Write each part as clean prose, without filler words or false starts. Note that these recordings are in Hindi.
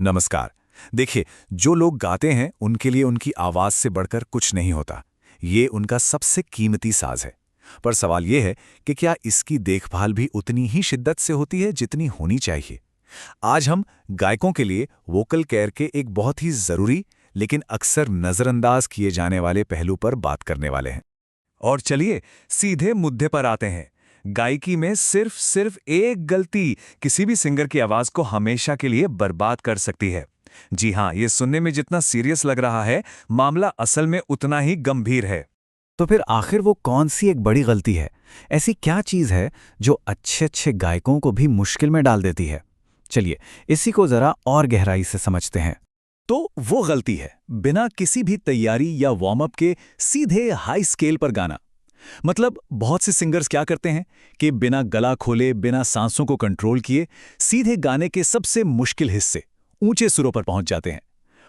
नमस्कार। देखिए, जो लोग गाते हैं उनके लिए उनकी आवाज़ से बढ़कर कुछ नहीं होता। ये उनका सबसे कीमती साज है। पर सवाल ये है कि क्या इसकी देखभाल भी उतनी ही शिद्दत से होती है जितनी होनी चाहिए। आज हम गायकों के लिए वोकल केयर के एक बहुत ही ज़रूरी लेकिन अक्सर नज़रअंदाज किए जाने वाले पहलू पर बात करने वाले हैं। और चलिए सीधे मुद्दे पर आते हैं। गायकी में सिर्फ एक गलती किसी भी सिंगर की आवाज को हमेशा के लिए बर्बाद कर सकती है। जी हाँ, ये सुनने में जितना सीरियस लग रहा है, मामला असल में उतना ही गंभीर है। तो फिर आखिर वो कौन सी एक बड़ी गलती है? ऐसी क्या चीज़ है जो अच्छे-अच्छे गायकों को भी मुश्किल में डाल देती है? चलिए, इसी को ज़रा और गहराई से समझते हैं। तो वो गलती है बिना किसी भी तैयारी या वार्म अप के सीधे हाई स्केल पर गाना। मतलब बहुत से सिंगर्स क्या करते हैं कि बिना गला खोले, बिना सांसों को कंट्रोल किए सीधे गाने के सबसे मुश्किल हिस्से ऊंचे सुरों पर पहुंच जाते हैं।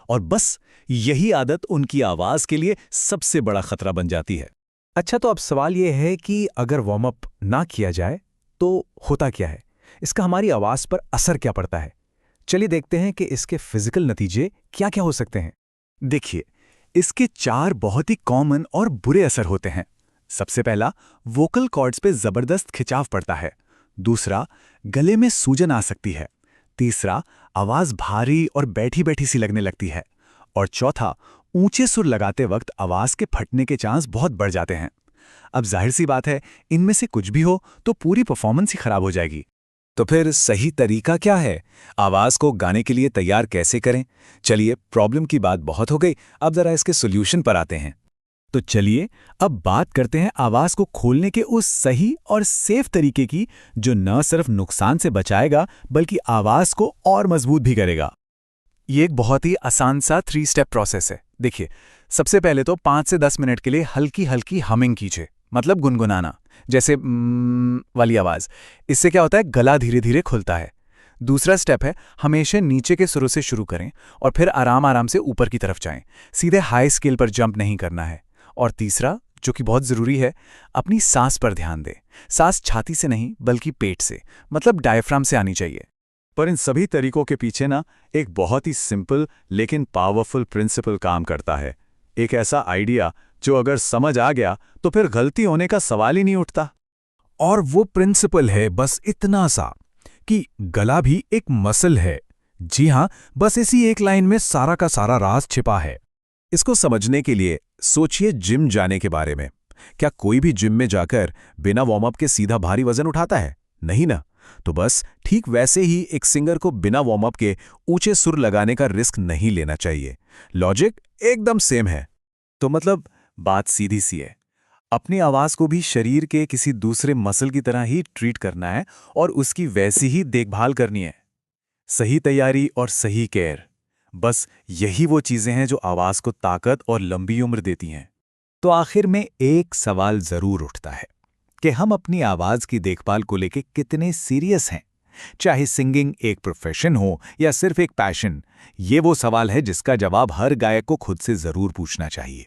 और बस यही आदत उनकी आवाज के लिए सबसे बड़ा खतरा बन जाती है। अच्छा, तो अब सवाल ये है कि अगर वार्म अप ना किया जाए, तो होता क्या है? इसका हमारी आवाज़ पर असर क्या पड़ता है? चलिए देखते हैं कि इसके फिजिकल नतीजे क्या-क्या हो सकते हैं। देखिए, इसके चार बहुत ही कॉमन और बुरे असर होते हैं। सबसे पहला, वोकल कॉर्ड्स पे जबरदस्त खिंचाव पड़ता है। दूसरा, गले में सूजन आ सकती है। तीसरा, आवाज भारी और बैठी बैठी सी लगने लगती है। और चौथा, ऊंचे सुर लगाते वक्त आवाज के फटने के चांस बहुत बढ़ जाते हैं। अब जाहिर सी बात है, इनमें से कुछ भी हो तो पूरी परफॉर्मेंस ही खराब हो जाएगी। तो फिर सही तरीका क्या है? आवाज को गाने के लिए तैयार कैसे करें? चलिए, प्रॉब्लम की बात बहुत हो गई, अब जरा इसके सॉल्यूशन पर आते हैं। तो चलिए अब बात करते हैं आवाज को खोलने के उस सही और सेफ तरीके की, जो न सिर्फ नुकसान से बचाएगा बल्कि आवाज को और मजबूत भी करेगा। ये एक बहुत ही आसान सा 3 स्टेप प्रोसेस है। देखिए, सबसे पहले तो 5 से 10 मिनट के लिए हल्की हल्की हमिंग कीजिए, मतलब गुनगुनाना, जैसे वाली आवाज। इससे क्या होता है, गला धीरे धीरे खुलता है। दूसरा स्टेप है, हमेशा नीचे के सुरों से शुरू करें और फिर आराम आराम से ऊपर की तरफ जाएं। सीधे हाई स्केल पर जंप नहीं करना है। और तीसरा, जो कि बहुत ज़रूरी है, अपनी सांस पर ध्यान दें। सांस छाती से नहीं बल्कि पेट से, मतलब डायफ्राम से आनी चाहिए। पर इन सभी तरीकों के पीछे ना एक बहुत ही सिंपल लेकिन पावरफुल प्रिंसिपल काम करता है। एक ऐसा आइडिया जो अगर समझ आ गया तो फिर गलती होने का सवाल ही नहीं उठता। और वो प्रिंसिपल है बस इतना सा कि गला भी एक मसल है। जी हाँ, बस इसी एक लाइन में सारा का सारा राज छिपा है। इसको समझने के लिए सोचिए जिम जाने के बारे में। क्या कोई भी जिम में जाकर बिना वार्म अप के सीधा भारी वजन उठाता है? नहीं ना। तो बस ठीक वैसे ही एक सिंगर को बिना वार्म अप के ऊंचे सुर लगाने का रिस्क नहीं लेना चाहिए। लॉजिक एकदम सेम है। तो मतलब बात सीधी सी है, अपनी आवाज को भी शरीर के किसी दूसरे मसल की तरह ही ट्रीट करना है और उसकी वैसी ही देखभाल करनी है। सही तैयारी और सही केयर, बस यही वो चीजें हैं जो आवाज को ताकत और लंबी उम्र देती हैं। तो आखिर में एक सवाल जरूर उठता है कि हम अपनी आवाज की देखभाल को लेकर कितने सीरियस हैं। चाहे सिंगिंग एक प्रोफेशन हो या सिर्फ एक पैशन, ये वो सवाल है जिसका जवाब हर गायक को खुद से जरूर पूछना चाहिए।